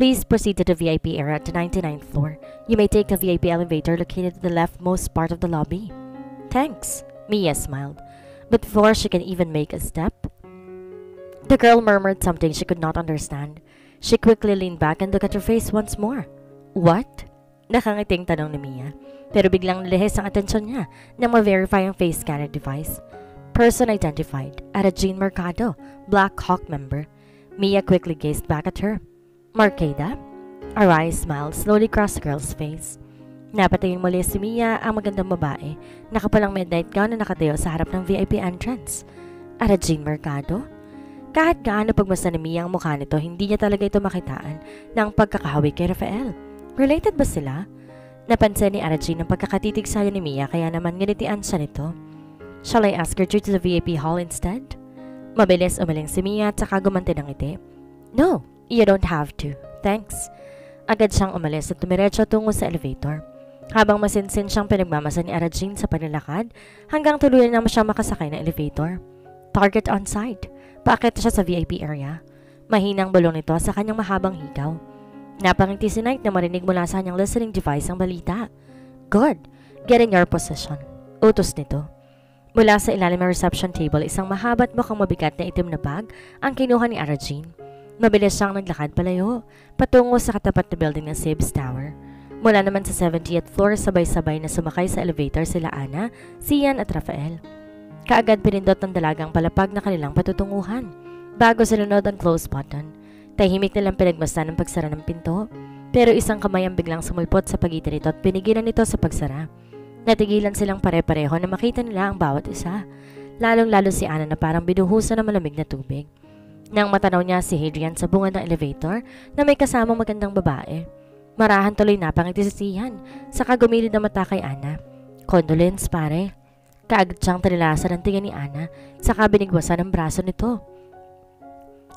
Please proceed to the VIP area at the 99th floor. You may take the VIP elevator located at the leftmost part of the lobby. Thanks, Mia smiled. But before she can even make a step, the girl murmured something she could not understand. She quickly leaned back and looked at her face once more. What? Nakangiting tanong ni Mia. Pero biglang nalihis ang atensyon niya nang ma-verify ang face scanner device. Person identified, Ada Jean Mercado, Black Hawk member. Mia quickly gazed back at her. Mercado? A wry smile slowly crossed the girl's face. Napatingin muli si Mia ang magandang babae, nakapalang midnight gown na nakatayo sa harap ng VIP entrance. Ada Jean Mercado? Kahit gaano pagmasdan ni Mia ang mukha nito, hindi niya talaga ito makitaan ng pagkakahawi kay Rafael. Related ba sila? Napansin ni Ada Jean ang pagkakatitig sa'yo ni Mia kaya naman nginitian siya nito. Shall I ask her to the VIP hall instead? Mabilis umaling si Mia at saka gumanti ng ngiti. No, you don't have to. Thanks. Agad siyang umalis at tumiretso tungo sa elevator. Habang masinsin siyang pinagmamasa ni Ada Jean sa paglalakad, hanggang tuluyan naman siyang makasakay ng elevator. Target on site. Paakyat siya sa VIP area. Mahinang bulong nito sa kanyang mahabang hikaw. Napangiti si Knight na marinig mula sa kanyang listening device ang balita. Good. Get in your position. Utos nito. Mula sa ilalim ng reception table, isang mahaba at mukhang mabigat na itim na bag ang kinuha ni Ada Jean. Mabilis siyang naglakad palayo, patungo sa katapat na building ng Sibs Tower. Mula naman sa 70th floor, sabay-sabay na sumakay sa elevator sila Ana, Sian at Rafael. Kaagad pinindot ng dalagang palapag na kanilang patutunguhan. Bago sinunod ang close button, tahimik nilang pinagmasdan ng pagsara ng pinto. Pero isang kamay ang biglang sumulpot sa pagitan nito at pinigilan nito sa pagsara. Natigilan silang pare-pareho na makita nila ang bawat isa. Lalong-lalo si Ana na parang binuhusan ng malamig na tubig. Nang matanaw niya si Hadrian sa bunga ng elevator na may kasamang magandang babae. Marahan tuloy napangiti si Sian, saka gumilid na mata kay Ana. Condolence, pare. Kaagad siyang talilasan ang tingin ni Ana, saka binigwasan ang braso nito.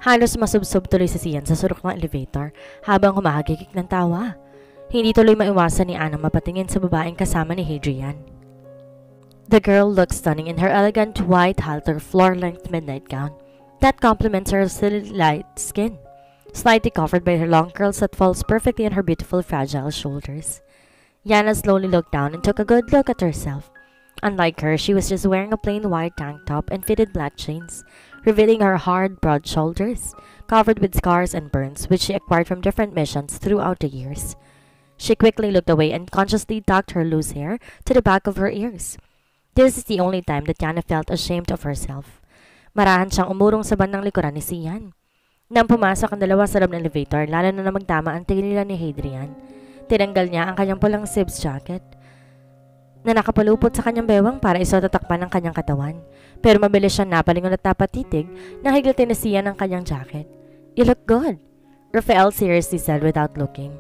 Halos masubsob tuloy si Sian sa surok ng elevator habang humahagikik ng tawa. Hindi tuloy maiwasan ni Ana mapatingin sa babaeng kasama ni Hadrian. The girl looked stunning in her elegant white halter floor-length midnight gown that complements her silly light skin, slightly covered by her long curls that falls perfectly on her beautiful fragile shoulders. Yana slowly looked down and took a good look at herself. Unlike her, she was just wearing a plain white tank top and fitted black jeans, revealing her hard, broad shoulders, covered with scars and burns which she acquired from different missions throughout the years. She quickly looked away and consciously tucked her loose hair to the back of her ears. This is the only time that Yana felt ashamed of herself. Marahan siyang umurong sa bandang likuran ni Sian. Nang pumasok ang dalawa sa loob ng elevator, lalo na magtama ang tingin nila ni Hadrian. Tinanggal niya ang kanyang pulang Sibs jacket na nakapalupot sa kanyang bewang para isotatakpan ng kanyang katawan. Pero mabilis siyang napalingon at napatitig na higlatin ni Sian ang kanyang jacket. You look good, Rafael seriously said without looking.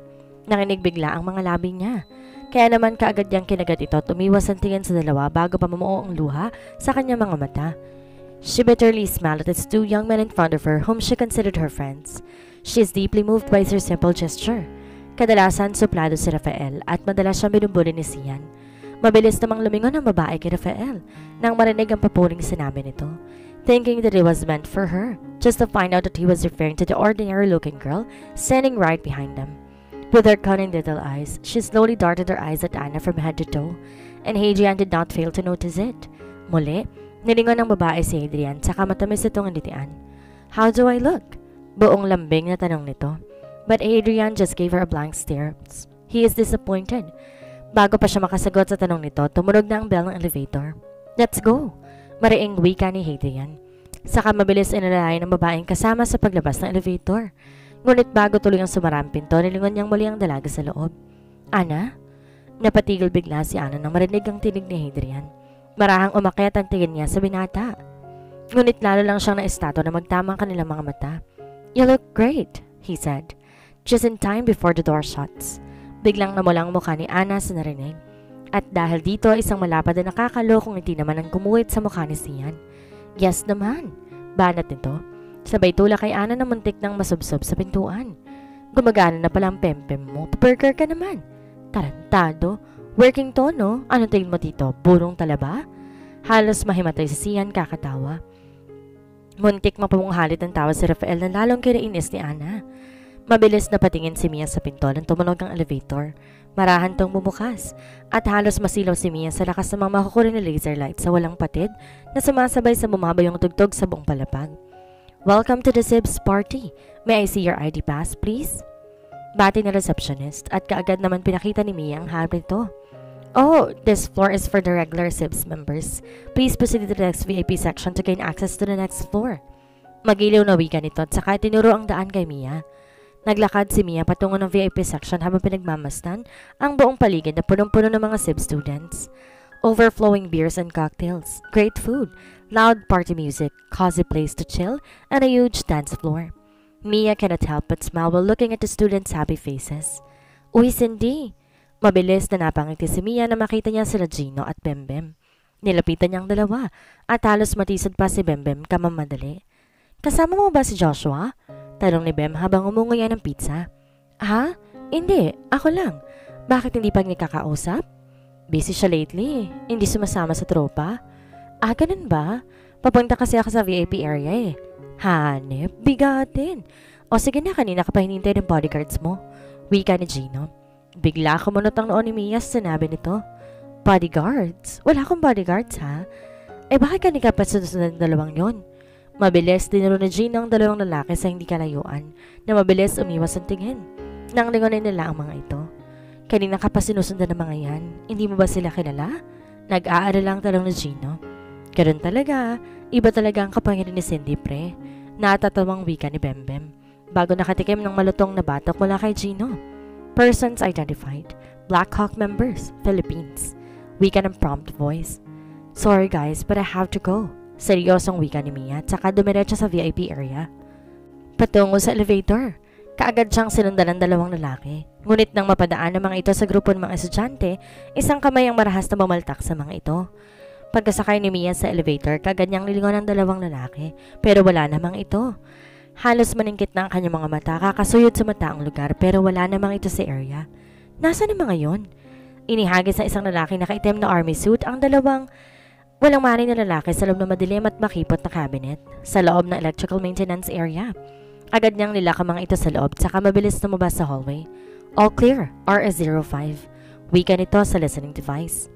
Nakinig bigla ang mga labi niya. Kaya naman kaagad niyang kinagat ito at umiwas ang tingin sa dalawa bago pa mamuo ang luha sa kanyang mga mata. She bitterly smiled at the two young men in front of her whom she considered her friends. She is deeply moved by their simple gesture. Kadalasan suplado si Rafael at madalas siyang binumbuli ni Sian. Mabilis namang lumingon ang babae kay Rafael nang marinig ang papuring sinabi nito, thinking that it was meant for her, just to find out that he was referring to the ordinary-looking girl standing right behind them. With her cunning little eyes, she slowly darted her eyes at Ana from head to toe, and Hadrian did not fail to notice it. Muli, nilingon ng babae si Hadrian, saka matamis itong nitian. How do I look? Buong lambing na tanong nito. But Hadrian just gave her a blank stare. He is disappointed. Bago pa siya makasagot sa tanong nito, tumunog na ang bell ng elevator. Let's go! Mariing wika ni Hadrian. Saka mabilis inalalayan ng babaeng kasama sa paglabas ng elevator. Ngunit bago tuloy ang sumara ang pinto, nilingon niyang muli ang dalaga sa loob. Ana? Napatigil bigla si Ana nang marinig ang tinig ni Hadrian. Marahang umakyat ang tingin niya sa binata. Ngunit lalo lang siyang naestato na magtama ang kanilang mga mata. You look great, he said, just in time before the door shuts. Biglang namula ang mukha ni Ana sa narinig. At dahil dito, isang malapad na nakakalokong ngiti naman ang gumuhit sa mukha ni Sian. Yes naman, banat nito. Sabay tulak kay Ana na muntik nang masubsob sa pintuan. Gumagana na pala ang pempem mo. Burger ka naman. Tarantado. Working to, no? Ano tingin mo dito? Burong talaba? Halos mahimatay si Sian kakatawa. Muntik mapamunghalit ang tawa si Rafael na lalong kinainis ni Ana. Mabilis na patingin si Mia sa pinto nang tumunog ang elevator. Marahan tong bumukas at halos masilaw si Mia sa lakas ng mga makukulit na laser light sa walang patid na sumasabay sa bumabayong tugtog sa buong palapag. Welcome to the Sibs party. May I see your ID pass, please? Bati ng receptionist at kaagad naman pinakita ni Mia ang harap nito. Oh, this floor is for the regular Sibs members. Please proceed to the next VIP section to gain access to the next floor. Magiliw na wika nito at saka tinuro ang daan kay Mia. Naglakad si Mia patungo ng VIP section habang pinagmamasdan ang buong paligid na punong-puno ng mga SIB students. Overflowing beers and cocktails, great food, loud party music, cozy place to chill, and a huge dance floor. Mia cannot help but smile while looking at the students' happy faces. Uy, Cindy! Mabilis na napangiti si Mia na makita niya sila Gino at Bembem. Nilapitan niya ang dalawa at halos matisod pa si Bembem kamamadali. Kasama mo ba si Joshua? Tanong ni Bem habang umunguya ng pizza. Ha? Hindi, ako lang. Bakit hindi pa nakakausap? Busy siya lately, hindi sumasama sa tropa. Ah, ganun ba? Papunta kasi ako sa VIP area eh. Hanep, bigatin. O sige na, kanina ka pa hinintay ng bodyguards mo. Wika ni Gino. Bigla kumunot ang noon ni Mia sa sinabi nito. Bodyguards? Wala akong bodyguards ha? Eh bakit kanina pa susunod ng dalawang yon? Mabilis dinuro ni Gino ang dalawang lalaki sa hindi kalayuan na mabilis umiwas ang tingin. Nang lingonin nila ang mga ito. Kanina ka pa sinusundan ng mga yan, hindi mo ba sila kilala? Nag-aalala lang talong ni Gino. Ganun talaga, iba talaga ang kapangyarihan ni Cindy pre. Natatawang wika ni Bembem bago nakatikim ng malutong na batok mula kay Gino. Persons identified, Black Hawk members, Philippines. Wika ng prompt voice. Sorry guys, but I have to go. Seryosong wika ni Mia at saka dumiretso sa VIP area. Patungo sa elevator. Kaagad siyang sinundan ng dalawang lalaki. Ngunit nang mapadaan ng mga ito sa grupo ng mga estudyante, isang kamay ang marahas na bumaltak sa mga ito. Pagkasakay ni Mia sa elevator, kaagad niyang nilingon ng dalawang lalaki, pero wala namang ito. Halos maningkit na ang kanyang mga mata, kakasuyod sa mata ang lugar, pero wala namang ito sa area. Nasaan ang mga yon? Inihagis ng isang lalaki na nakaitim na army suit ang dalawang walang mani na lalaki sa loob ng madilim at makipot na cabinet sa loob ng electrical maintenance area. Agad niyang nilaka mga ito sa loob saka mabilis lumabas sa hallway. All clear, RS-05. Wika nito sa listening device.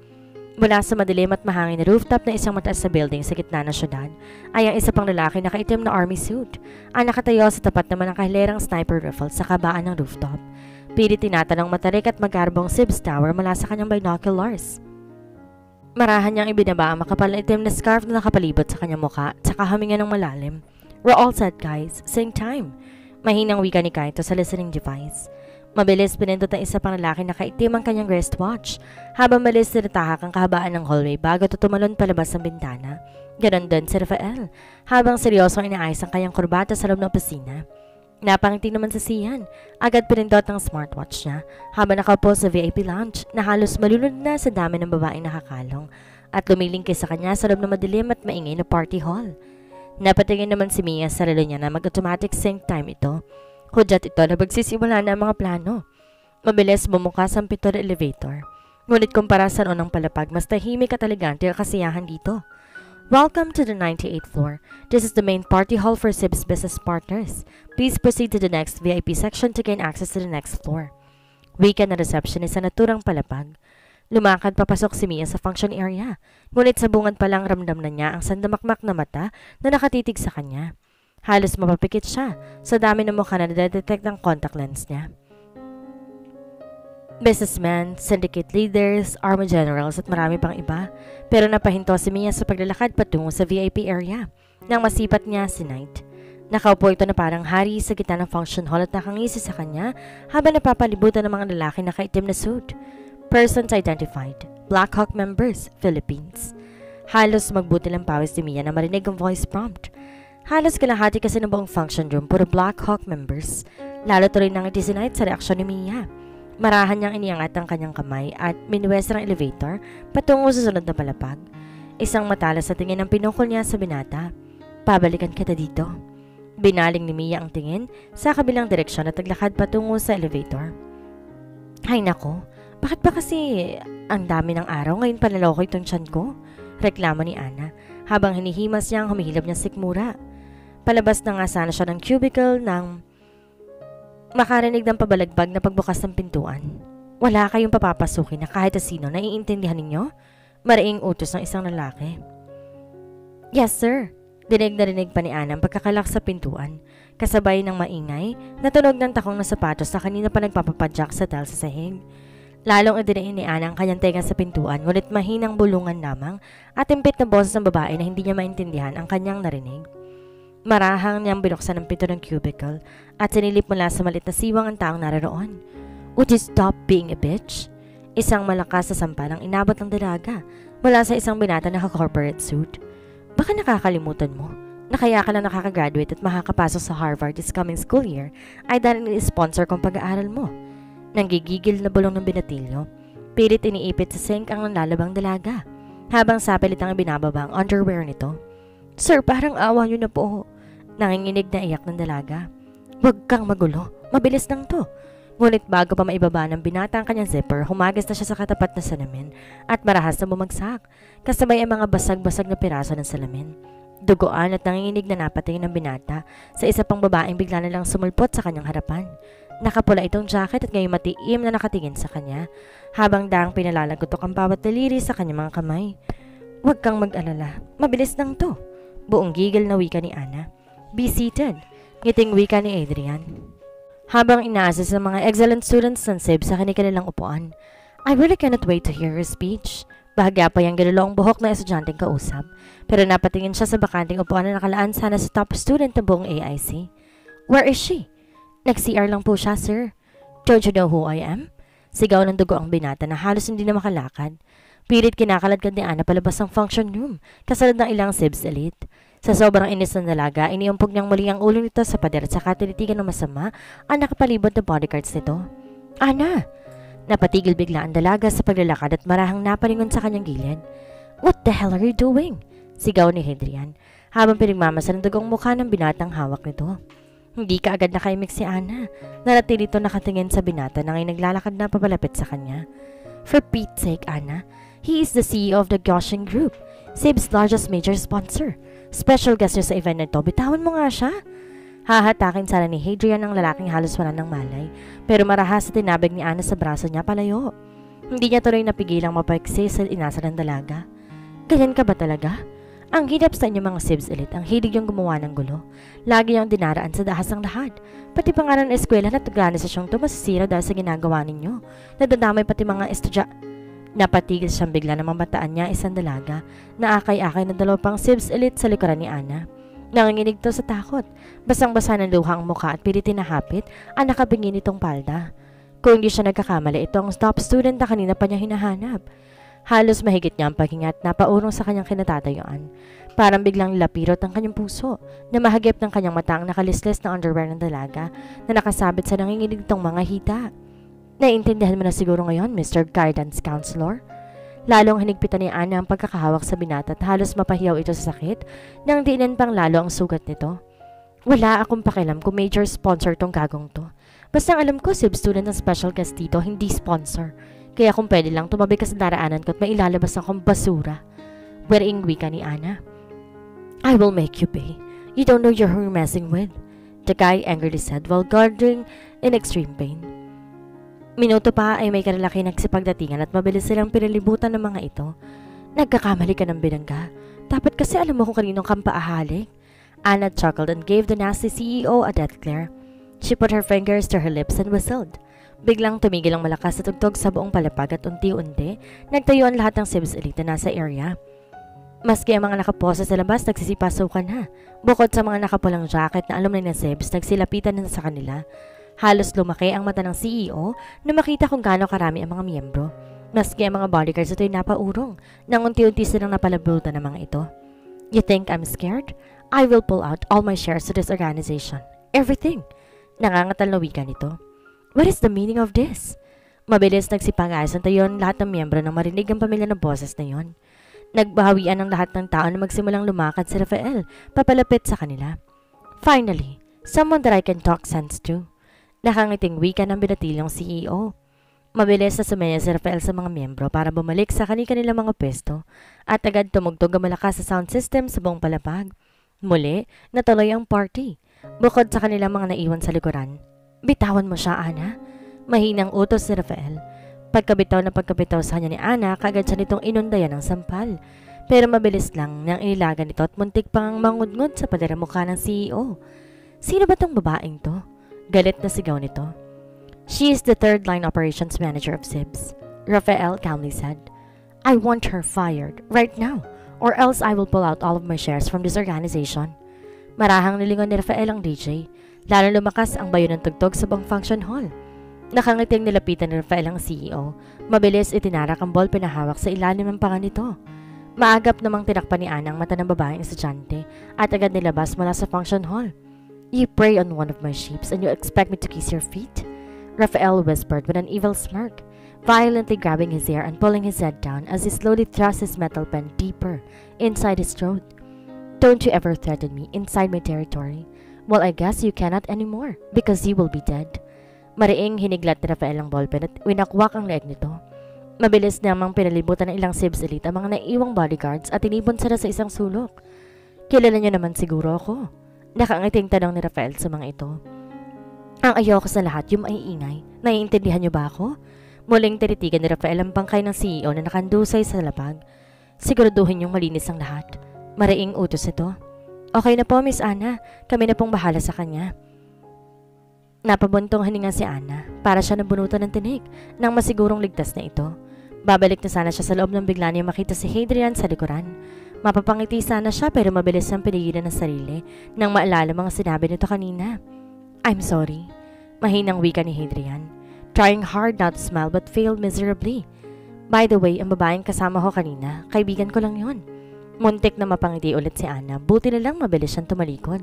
Mula sa madilim at mahangin na rooftop na isang mataas sa building sa gitna ng syudad ay ang isa pang lalaki na nakaitim na army suit ang nakatayo sa tapat naman ng kahilerang sniper rifle sa kabaan ng rooftop. Pilit tinatanong matarik at magarbong Sibs Tower mula sa kanyang binoculars. Marahan niyang ibinaba ang makapal na itim na scarf na nakapalibot sa kanyang muka at saka huminga ng malalim. We're all set guys, same time. Mahinang wika ni Kaito sa listening device. Mabilis pinindot ng isa pang lalaki na kaitim ang kanyang wristwatch habang malis tinatahak ang kahabaan ng hallway bago tutumalon palabas ng bintana. Ganon din si Rafael habang seryosong inaayos ang kanyang kurbata sa loob ng opisina. Napangiti naman sa Sian. Agad pinindot ang smartwatch niya habang nakaupo sa VIP lounge na halos malunod na sa dami ng babaeng nakakalong at lumilingkis sa kanya sa loob ng madilim at maingay na party hall. Napatingin naman si Mia sa relo niya na mag-automatic sync time ito. Hudyat ito na magsisimula na ang mga plano. Mabilis bumukas ang pinto ng elevator. Ngunit kumpara sa noon ng palapag, mas tahimik at elegante ang kasiyahan dito. Welcome to the 98th floor. This is the main party hall for Sibs business partners. Please proceed to the next VIP section to gain access to the next floor. Wika na receptionist sa naturang palapag. Lumakad papasok si Mia sa function area. Ngunit sa bungad pa lang ramdam na niya ang sandamakmak na mata na nakatitig sa kanya. Halos mapapikit siya sa dami ng mukha na nadedetect ang contact lens niya. Businessmen, syndicate leaders, army generals at marami pang iba. Pero napahinto si Mia sa paglalakad patungo sa VIP area nang masipat niya si Knight. Nakaupo ito na parang hari sa gitna ng function hall at nakangisi sa kanya habang napapalibutan ng mga lalaki na kaitim na suit. Persons identified, Black Hawk members, Philippines. Halos magbuti lang pawis ni Mia na marinig ang voice prompt. Halos kalahati kasi ng buong function room puro Black Hawk members. Lalo tuloy nang ngiti si Knight sa reaksyon ni Mia. Marahan niyang iniangat ang kanyang kamay at minuwesta ng elevator patungo sa sunod na palapag. Isang matalas sa tingin ang pinukol niya sa binata. Pabalikan kita dito. Binaling ni Mia ang tingin sa kabilang direksyon at naglakad patungo sa elevator. Ay nako, bakit ba kasi ang dami ng araw ngayon panaloko itong tiyan ko? Reklamo ni Ana habang hinihimas niya ang humihilab niyang sikmura. Palabas na nga sana siya ng cubicle nang Makarinig ng pabalagbag na pagbukas ng pintuan. Wala kayong papapasukin na kahit sino na iintindihan ninyo? Maraing utos ng isang lalaki. Yes, sir. Dinig na rinig pa ni Ana ang pagkakalak sa pintuan. Kasabay ng maingay, natunog ng takong na sapatos na kanina pa nagpapapadyak sa tile sa sahig. Lalong idinain ni Ana ang kanyang tenga sa pintuan, ngunit mahinang bulungan lamang at impit na boses ng babae na hindi niya maintindihan ang kanyang narinig. Marahang niyang binuksan ang pinto ng cubicle at sinilip mula sa malit na siwang ang taong naroon. Would you stop being a bitch? Isang malakas na sampal ang inabot ng dalaga mula sa isang binata na corporate suit. Baka nakakalimutan mo na kaya ka lang nakakagraduate at makakapasok sa Harvard this coming school year ay dahil ni-sponsor kong pag-aaral mo. Nanggigigil na bulong ng binatilyo. Pilit iniipit sa sink ang nanlalabang dalaga habang sapilit ang binababa ang underwear nito. Sir, parang awa niyo na po. Nanginginig na iyak ng dalaga. Huwag kang magulo, mabilis lang to. Ngunit bago pa maibaba ng binata ang kanyang zipper, humagas na siya sa katapat na salamin at marahas na bumagsak, kasabay ang mga basag-basag na piraso ng salamin. Duguan at nanginginig na napatingin ng binata sa isa pang babaeng bigla na lang sumulpot sa kanyang harapan. Nakapula itong jacket at ngayon matiim na nakatingin sa kanya, habang daang pinalalagotok ang bawat daliri sa kanyang mga kamay. Huwag kang mag-alala, mabilis lang to. Buong gigil na wika ni Ana. Be seated, ngiting wika ni Adrian. Habang inaasas ng mga excellent students ng SIB sa kanilang upuan. I really cannot wait to hear her speech. Bahagya pa yung gilulong buhok na estudyanteng kausap, pero napatingin siya sa bakanting upuan na nakalaan sana sa top student ng buong AIC. Where is she? Nag-CR lang po siya, sir. Don't you know who I am? Sigaw ng dugo ang binata na halos hindi na makalakad. Pilit kinakaladkad ni Ana palabas ng function room, kasalad ng ilang SIBs elite. Sa sobrang inis ng dalaga, iniumpog niyang muli ang ulo nito sa pader at saka tinitigan ng masama ang nakapalibot na bodyguards nito. Ana! Napatigil bigla ang dalaga sa paglalakad at marahang napalingon sa kanyang gilid. What the hell are you doing? Sigaw ni Hadrian habang pinagmamasa ng dugong mukha ng binatang hawak nito. Hindi ka agad nakaimik si Ana. Nanatili ito nakatingin sa binata na ngayon naglalakad na papalapit sa kanya. For Pete's sake, Ana, he is the CEO of the Goshen Group, SIB's largest major sponsor. Special guest niyo sa event na ito, bitawan mo nga siya. Hahatakin sana ni Hadrian ang lalaking halos wala ng malay, pero marahas sa tinabig ni Ana sa braso niya palayo. Hindi niya tuloy napigilang mapaiksi sa inasa ng dalaga. Ganyan ka ba talaga? Ang hirap sa inyo mga SIBs elite, ang hilig yung gumawa ng gulo. Lagi yung dinaraan sa dahas ng lahat. Pati pangalan ng eskwela at organisasyong ito masisira dahil sa ginagawa ninyo. Nadadamay pati mga Napatigil siyang bigla na mamataan niya isang dalaga na akay-akay ng dalawang SIBs elite sa likuran ni Ana. Nanginginig to sa takot. Basang-basa ng luha ang mukha at pilitin na hapit ang nakabingi nitong palda. Kung hindi siya nagkakamali, ito ang top student na kanina pa niya hinahanap. Halos mahigit niya ang paghinga at napaurong sa kanyang kinatatayuan. Parang biglang lapirot ang kanyang puso na mahagip ng kanyang mata ang nakalisles na underwear ng dalaga na nakasabit sa nanginginig nitong mga hita. Naiintindihan mo na siguro ngayon, Mr. Guidance Counselor? Lalong hinigpitan ni Ana ang pagkakahawak sa binata at halos mapahiyaw ito sa sakit nang diinan pang lalo ang sugat nito. Wala akong pakialam kung major sponsor tong gagong to. Basta alam ko, SIB student ng special guest dito, hindi sponsor. Kaya kung pwede lang, tumabi ka sa daraanan ko at mailalabas akong basura. Wearing wika ni Ana. I will make you pay. You don't know who you're messing with, the guy angrily said while guarding in extreme pain. Minuto pa ay may kalalaki nagsipagdatingan at mabilis silang pinalibutan ng mga ito. Nagkakamali ka ng binangga. Dapat kasi alam mo kung kaninong kampaahalik. Ana chuckled and gave the nasty CEO a death glare. She put her fingers to her lips and whistled. Biglang tumigil ang malakas na tugtog sa buong palapag at unti-unti nagtayo ang lahat ng SIBs elite na nasa area. Maski ang mga nakapose sa labas nagsisipasukan na. Bukod sa mga nakapulang jacket na alumni ng SIBs, nagsilapitan na sa kanila. Halos lumaki ang mata ng CEO na makita kung gaano karami ang mga miyembro. Maski ang mga bodyguards ito'y napaurong nang unti-unti silang napalabutan ng mga ito. You think I'm scared? I will pull out all my shares to this organization. Everything. Nangangatal na wika nito. What is the meaning of this? Mabilis nagsipangayos ang tayon lahat ng miyembro nang marinig ang pamilya ng boses na yon. Nagbahawian ang lahat ng tao na magsimulang lumakad si Rafael papalapit sa kanila. Finally, someone that I can talk sense to. Nakangiting wika ng binatilyong CEO. Mabilis na sumaya si Rafael sa mga miyembro para bumalik sa kanilang mga pwesto at agad tumugtog ang malakas sa sound system sa buong palapag. Muli, natuloy ang party. Bukod sa kanilang mga naiwan sa likuran. Bitawan mo siya, Ana. Mahinang utos ni Rafael. Pagkabitaw sa kanya ni Ana, kaagad siya nitong inundayan ng sampal. Pero mabilis lang nang inilagan nito at muntik pang mangudngod sa pader mukha ng CEO. Sino ba tong babaeng to? Galit na sigaw nito. She is the third line operations manager of SIBS, Rafael calmly said. I want her fired right now, or else I will pull out all of my shares from this organization. Marahang nilingon ni Rafael ang DJ, lalo lumakas ang bayo ng tugtog sa buong function hall. Nakangiting nilapitan ni Rafael ang CEO, mabilis itinarak ang ballpen na hawak sa ilalim ng panga nito. Maagap namang tinakpan ni Ana ang mata ng babaeng estudyante at agad nilabas mula sa function hall. You prey on one of my sheeps and you expect me to kiss your feet? Rafael whispered with an evil smirk, violently grabbing his hair and pulling his head down as he slowly thrust his metal pen deeper inside his throat. Don't you ever threaten me inside my territory. Well, I guess you cannot anymore because you will be dead. Mariing hiniglat ni Rafael ang ballpen at winakwak ang leeg nito. Mabilis namang pinalibutan ng ilang SIBS elite ang mga naiiwang bodyguards at tinibon sila sa isang sulok. Kilala niyo naman siguro ako. Nakangiting tanong ni Rafael sa mga ito. Ang ayoko sa lahat yung maiingay. Naiintindihan niyo ba ako? Muling tinitigan ni Rafael ang bangkay ng CEO na nakandusay sa lapag. Siguraduhin yung malinis ang lahat. Mariing utos ito. Okay na po, Miss Ana. Kami na pong bahala sa kanya. Napabuntong hininga si Ana para siya nabunutan ng tinig nang masigurong ligtas na ito. Babalik na sana siya sa loob nang bigla niya makita si Hadrian sa likuran. Mapapangiti sana siya pero mabilis siyang pinigilan ng sarili nang maalala mga sinabi nito kanina. I'm sorry. Mahinang wika ni Hadrian, trying hard not to smile but failed miserably. By the way, ang babaeng kasama ko kanina, kaibigan ko lang yon. Muntik na mapangiti ulit si Ana, buti na lang mabilis siyang tumalikod.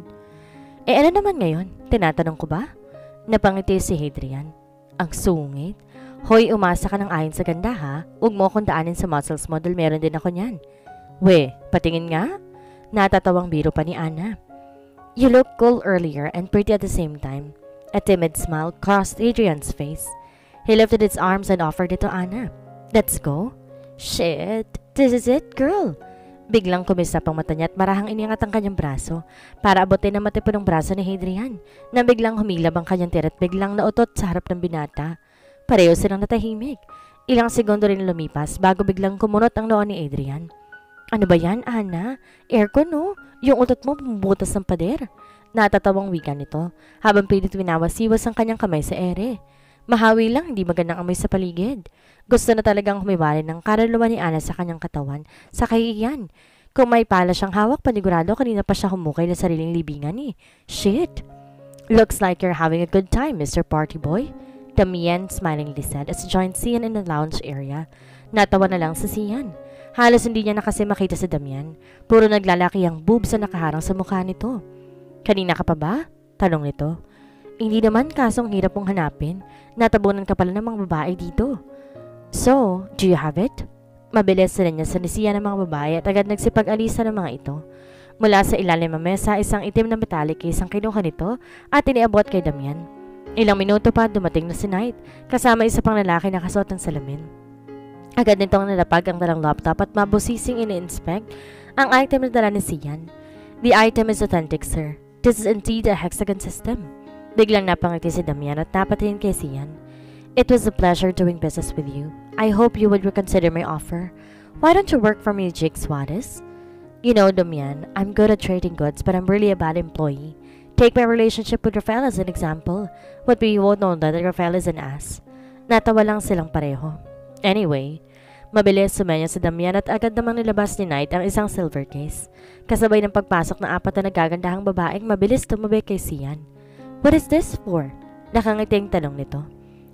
Ano naman ngayon? Tinatanong ko ba? Napangiti si Hadrian. Ang sungit. Hoy, umasa ka ng ayon sa ganda ha. Huwag mo akong daanin sa muscles model, meron din ako niyan. We, patingin nga? Natatawang biro pa ni Ana. You look cool earlier and pretty at the same time. A timid smile crossed Adrian's face. He lifted his arms and offered it to Ana. Let's go. Shit, this is it, girl. Biglang kumisap ang mata niya at marahang iniangat ang kanyang braso para abutin ang matipunong braso ni Hadrian na biglang humilab ang kanyang tirat biglang nautot sa harap ng binata. Pareho silang natahimik. Ilang segundo rin lumipas bago biglang kumunot ang noo ni Adrian. Ano ba yan, Ana? Aircon, no? Yung utot mo bumubutas ng pader. Natatawang wika nito habang pilit winawasiwas ang kanyang kamay sa ere. Mahawi lang, hindi magandang amoy sa paligid. Gusto na talagang humiwalay ng karalawa ni Ana sa kanyang katawan sa kahihiyan. Kung may pala siyang hawak, panigurado kanina pa siya humukay na sariling libingan eh. Shit! Looks like you're having a good time, Mr. Party Boy. Damian smilingly said as he joined Sian in the lounge area. Natawa na lang si Sian. Halos hindi niya na kasi makita si Damian. Puro naglalaki ang boobs na nakaharang sa mukha nito. Kanina ka pa ba? Tanong nito. Hindi naman, kasong hirap mong hanapin. Natabunan ka pala ng mga babae dito. So, do you have it? Mabilis sila niya sa nisiya ng mga babae at agad nagsipag-alisa ng mga ito. Mula sa ilalim ng mesa, isang itim na metallic case ang kinuha nito at iniabot kay Damian. Ilang minuto pa dumating na si Knight, kasama isa pang lalaki na kasuot ng salamin. Agad nitong nalapag ang dalang laptop at mabusising ini-inspect ang item na dala ni Sian. The item is authentic, sir. This is indeed a hexagon system. Biglang napangiti si Damian at napatingin kay Sian. It was a pleasure doing business with you. I hope you would reconsider my offer. Why don't you work for me, Jake Suarez? You know, Damian, I'm good at trading goods, but I'm really a bad employee. Take my relationship with Rafael as an example. But we won't know that Rafael is an ass. Natawa lang silang pareho. Anyway, mabilis sumenya si Damian at agad namang nilabas ni Knight ang isang silver case. Kasabay ng pagpasok ng apat na nagagandahang babaeng mabilis tumabi kay Sian. What is this for? Nakangiting tanong nito.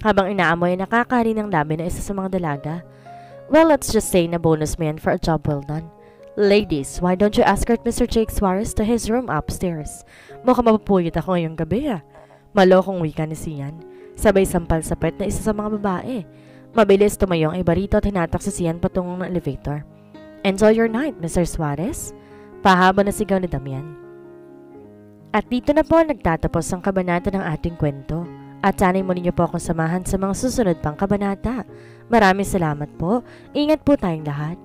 Habang inaamoy nakakahari ng labi na isa sa mga dalaga. Well, let's just say na bonus mo yan for a job well done. Ladies, why don't you escort Mr. Jake Suarez to his room upstairs? Mukhang mapupuyot ako ngayong gabi ah. Malokong wika ni Sian. Sabay sampal sa pet na isa sa mga babae. Mabilis tumayo ang iba rito at hinatak si Sian patungong ng elevator. Enjoy your night, Mr. Suarez. Pahaba na sigaw ni Damian. At dito na po nagtatapos ang kabanata ng ating kwento. At sana'y muli niyo po akong samahan sa mga susunod pang kabanata. Maraming salamat po. Ingat po tayong lahat.